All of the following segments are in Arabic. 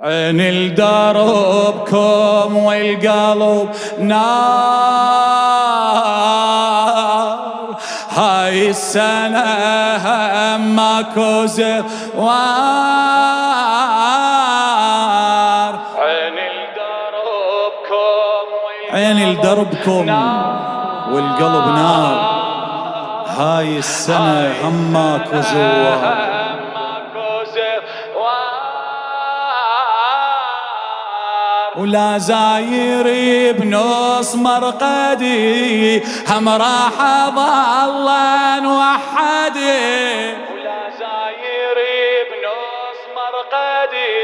عين لدربكم والقلب نار، هاي السنة هم ماكو زوار. عين لدربكم والقلب نار، هاي السنة هم ماكو زوار. ولا زاير بنص مرقدي هم راح اظل نوحدي. ولا زاير بنص مرقدي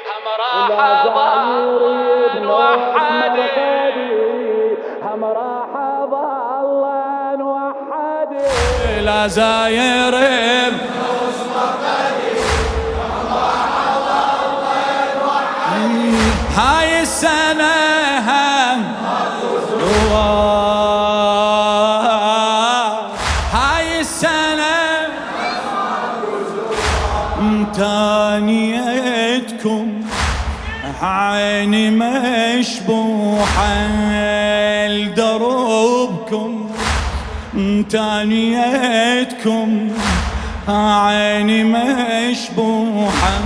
هم راح اظل نوحدي. هم راح اظل نوحدي. لا زاير بنص مرقدي هم راح اظل نوحدي. هاي السنة هم زوار، هاي السنة امتانيتكم عيني مشبوحة لدروبكم. امتانيتكم عيني مشبوحة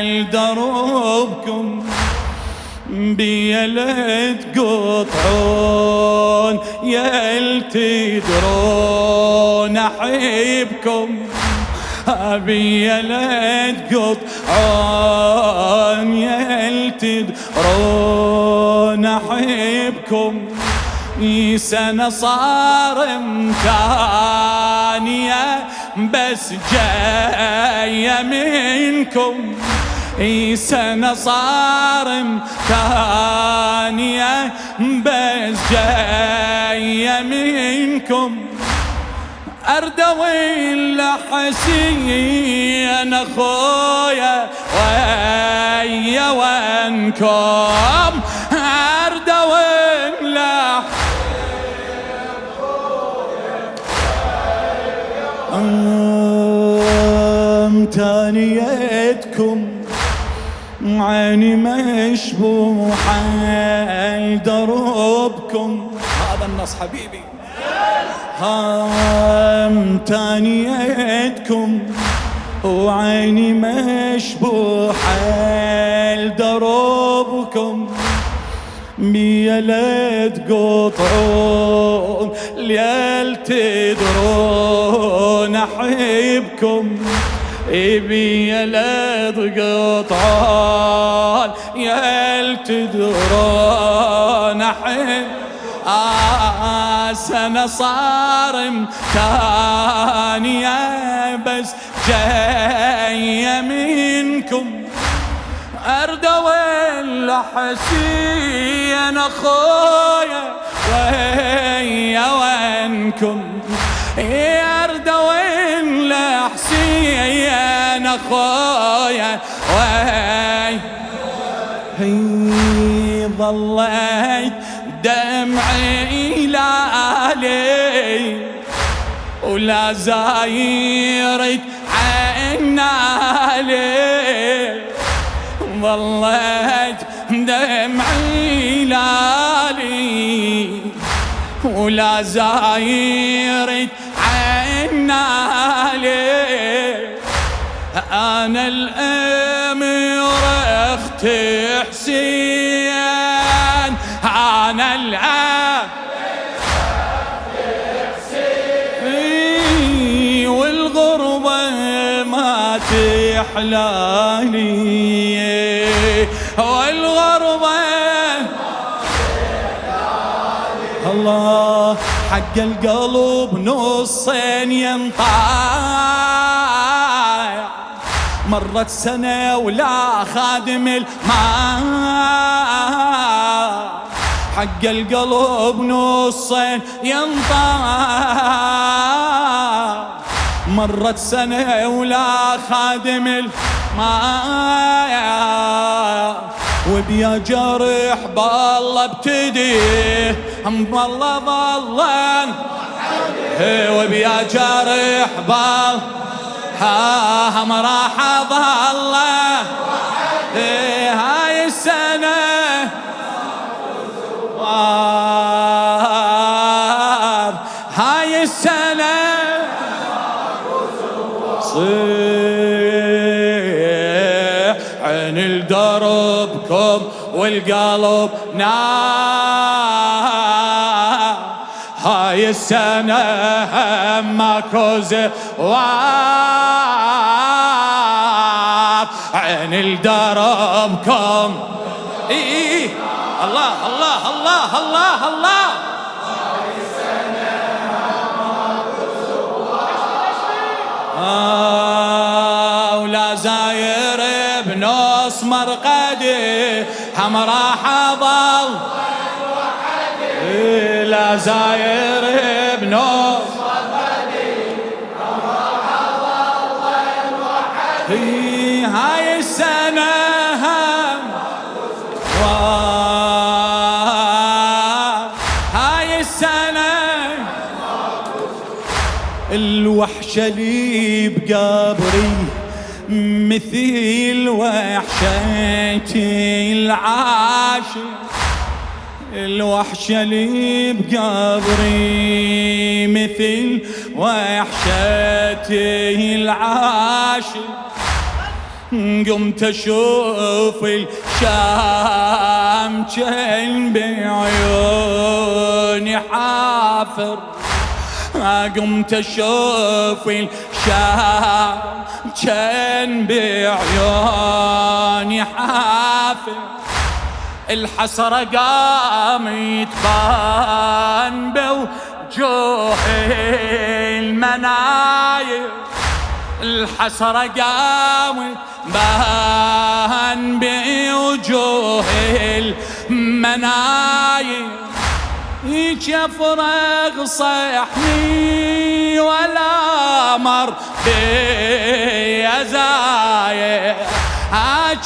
لدروبكم. بيا تقطعون يا تدرون احبكم. بيا تقطعون يا تدرون احبكم. سنة صار امتانية بس جاية منكم. سنة صار امتانية بس جاية منكم. أردوي لحسين أخويا ويا وانكم. أردوي لحسين امتانيتكم عيني مشبوحة لدروبكم. هذا النص حبيبي. امتانيتكم وعيني مشبوحة لدروبكم. بيا تقطعون ليل تدرون احبكم. بيا تقطعون يا تدرون احب. سنة صار امتانية بس جاية منكم. أردوي لحسين أخويا ويا وانكم. أردوي لحسين أخويا ويا. ظليت دمعي لالي ولا زايرت عينالي. ظليت دمعي لالي ولا زايرت عينالي. أنا الأمير أختي حسين. أنا الآن والغربة ما تحلالي. والغربة الله حق القلب نصين ينطايع. مرت سنة ولا خادم الماء. حق القلب نصين ينطايع. مرت سنة ولا خادم الماء. وبيا جرح بالله ابتديه بالله ظلان. وبيا جرح بالله هم راح اظله عين لدربكم والقلب نار. هاي السنة ماكو زوار، عين لدربكم. إيه الله الله الله الله الله. ولا زاير بنص مرقدي هم راح اظل، لا زاير بنص مرقدي هم راح اظل وحدي. هاي السنة هاي السنة الوحشة اللي بقبري مثل وحشتي العاشق، الوحشة اللي بقبري مثل وحشتي العاشق. قمت اشوف الشام كان بعيوني حافر، قمت اشوف الشام كان بعيوني حافر. الحسرة قام يتبان بوجوه المناير، الحسرة قام يتبان بوجوه المناير. كيف رغ صحني ولا مر بي زاير،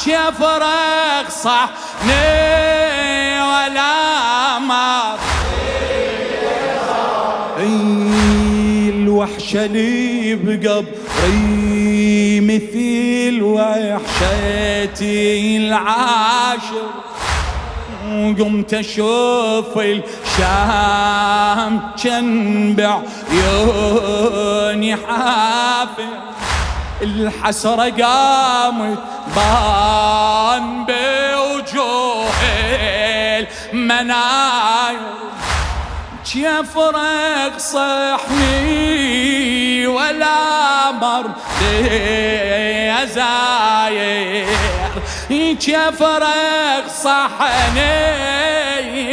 كيف رغ صحني ولا مر بي. الوحشة اللي بقبري مثل وحشتي العاشر، قمت اشوف الشام كان بعيوني حافر. الحسرة قامت بان بوجوه المناير. كيف رق صحني ولا مر لي زاير، كيف رق صحني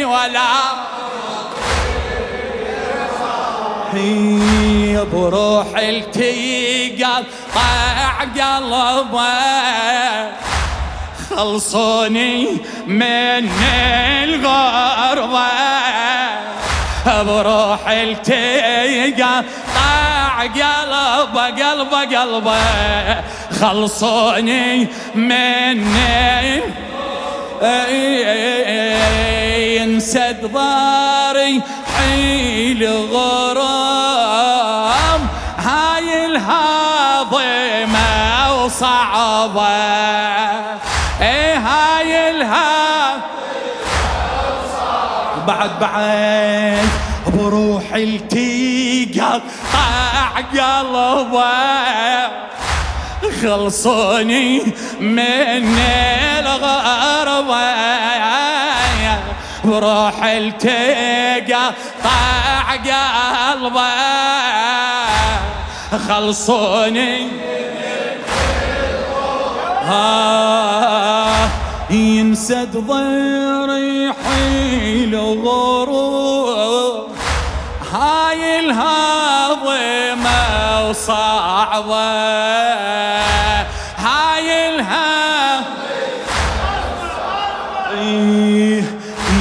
ولا هي بروح التقال طاع قلبه. خلصوني من الغربة بروح التقال طاع قلبه. خلصوني من ينسد ضاري حيل غرام. هاي الهضمة وصعبة، هاي بعد بروح التقال طاع قلبه. خلصوني من الغربة بروح التقى طاع قلبه. خلصوني ينسد ضيري حيل غروب. هاي الهضمة وصعبة، هاي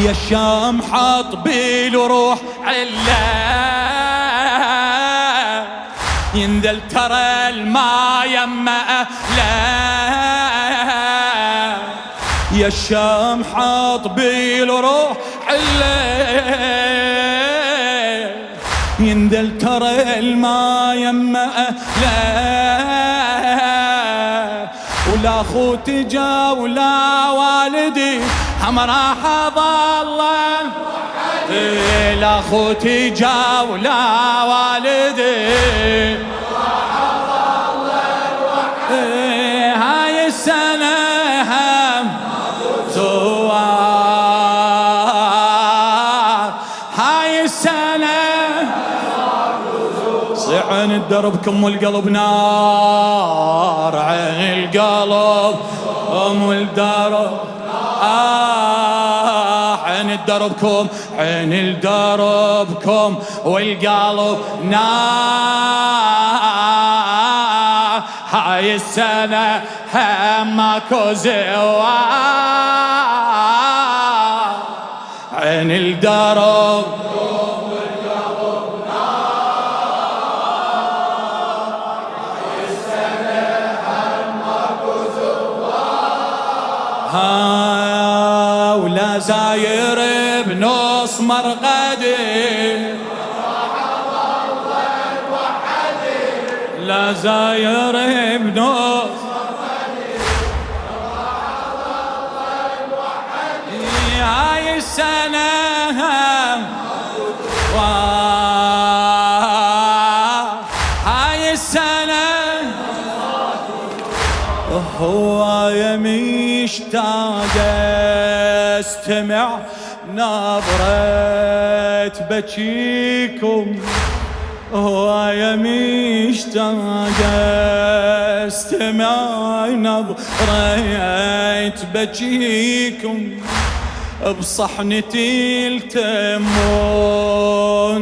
يا الشام حط بالروح علا. ينذل ترى الماء يما لا، يا الشام حط بالروح علا. ينذل ترى الماء يما لا، ولا اخو تجا ولا والدي هم راح اظل. لا اخو تجا ولا والدي راح اظل. هاي السنة دربكم والقلب نار، عين القلب والدرب عين دربكم، عين دربكم والقلب نار. هاي السنة هم ماكو زوار، عين الدرب ولا زاير بنص مرقدي، لا زاير بنص هاي السنة هاي السنة هو مشتاق استمع نبرة بكيكم، هو مشتاق استمع نبرة بكيكم، بصحنتي التمون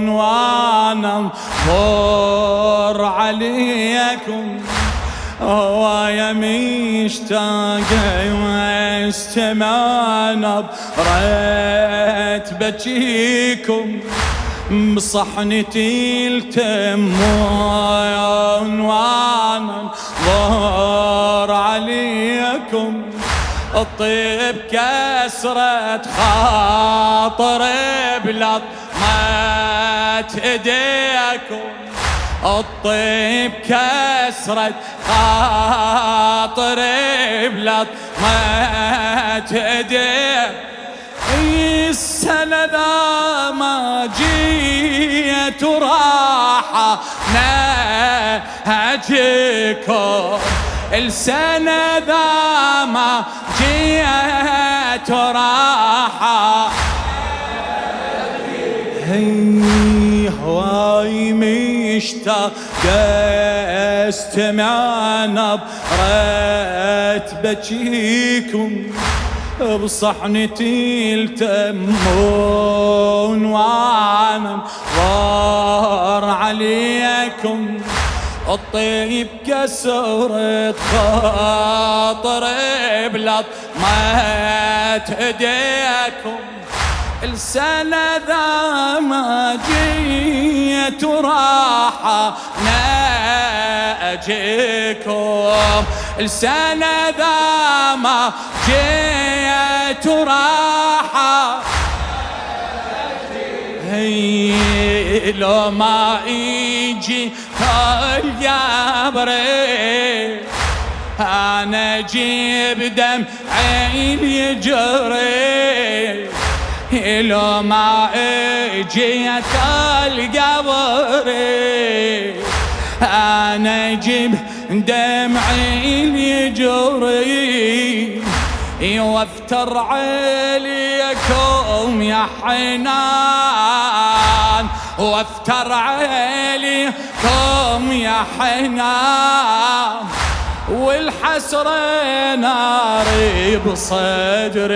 وانا مر عليكم، هو مشتاق واستمع نبرة بكيكم، بصحنتي التمون وانا مر عليكم، الطيب كسرة خاطر بلطمة ايديكم، الطيب كسرة خاطر بلطمة ايديكم، السنة ذا ما جيت وراحة نهجكم، السنة ذا ما جيت وراحة هواي مشتاق استمع نبرة بكيكم، بصحنتي التمون وانا ضار عليكم، الطيب كسرة خاطر بلطمة ايديكم، السنة ذا ما جيت وراحة ناجيكم، السنة ذا ما جيت وراحة هي لو ما يجي الجبري أنا أجيب دمعي يجري، لو ما اجيت القبر انا اجيب دمعي يجري، وافتر عليكم يا حنان، وافتر عليكم يا حنان، والحسرة ناري بصدري،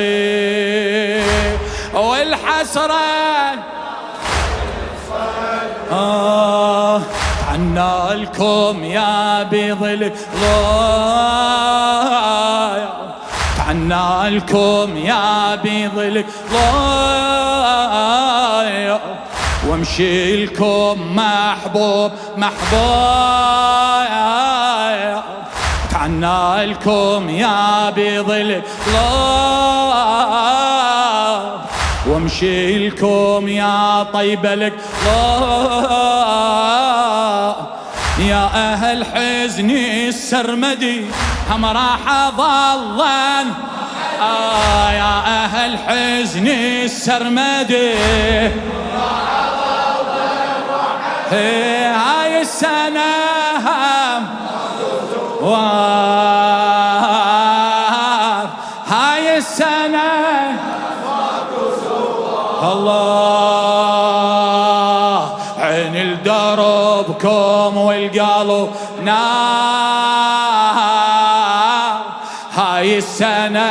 والحسرة عنا لكم يا بيض الضايع، عنا لكم يا بيض الضايع، وامشي لكم محبوب محبوب، عنا لكم يا بيض الضايع، وامشي لكم يا طيب القضاء، يا أهل حزني السرمدي هم راح ظلن، يا أهل حزني السرمدي هاي السنة هاي السنة الله عين لدربكم والقلب نار. هاي السنة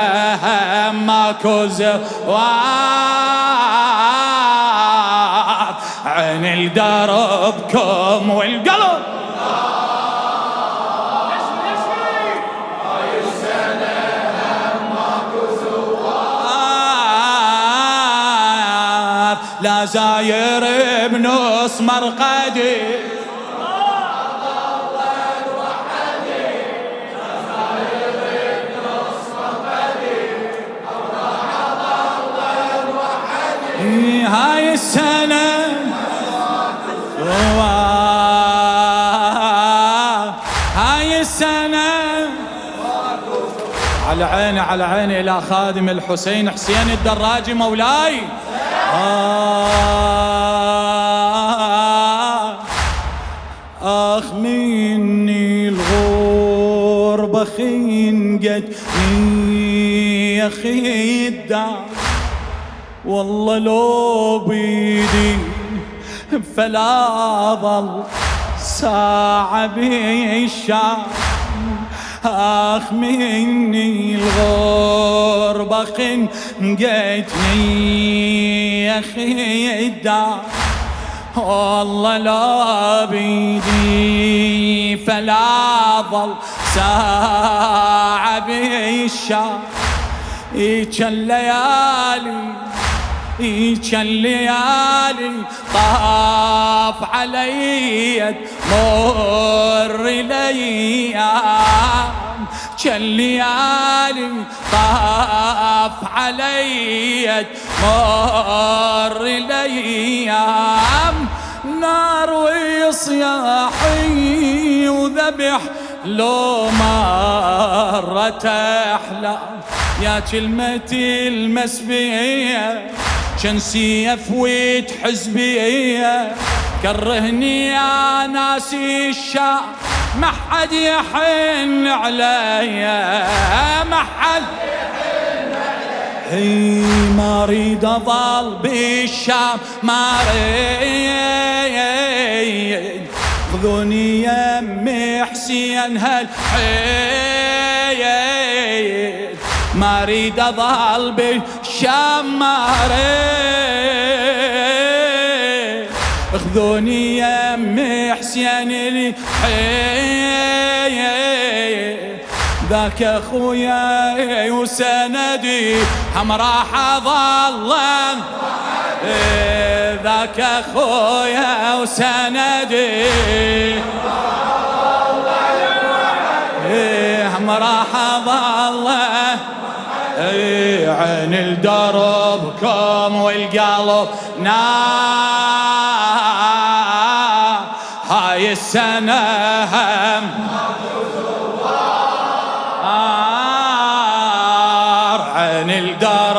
ماكو زوار، عين لدربكم والقلب. هاي السنة ماكو زوار، لا زاير بنص مرقدي هاي السنة. هاي السنة على عيني على عيني إلى خادم الحسين حسين الدراجي مولاي. آخ مني الغربة خنقتني يا أخي الدار، والله لو بيدي فلا ظل ساعة بالشام. آخ مني الغربة خنقتني يا أخي الدار، والله لو بيدي فلا ظل ساعة بالشام. إيش الليالي إيش الليالي طاف علي مر الأيام، كالليالي طاف علي مر الأيام. نار وصياحي وذبح لو مرت أحلام، يا كلمتي المسبية كان سيف وتحز بيا. كرهني يا ناسي الشام ما حد يحن عليا، ما حد يحن عليا. ما اريد اظل بالشام ما اريد، خذوني يمي حسين هالحيد. ما اريد اظل بالشام ما اريد، خذوني يمي حسين الحيد. ذاك اخويا وسندي هم راح اظل، ذاك اخويا وسندي هم راح اظل. عين لدربكم والقلب نار، هاي السنة هم عين لدربكم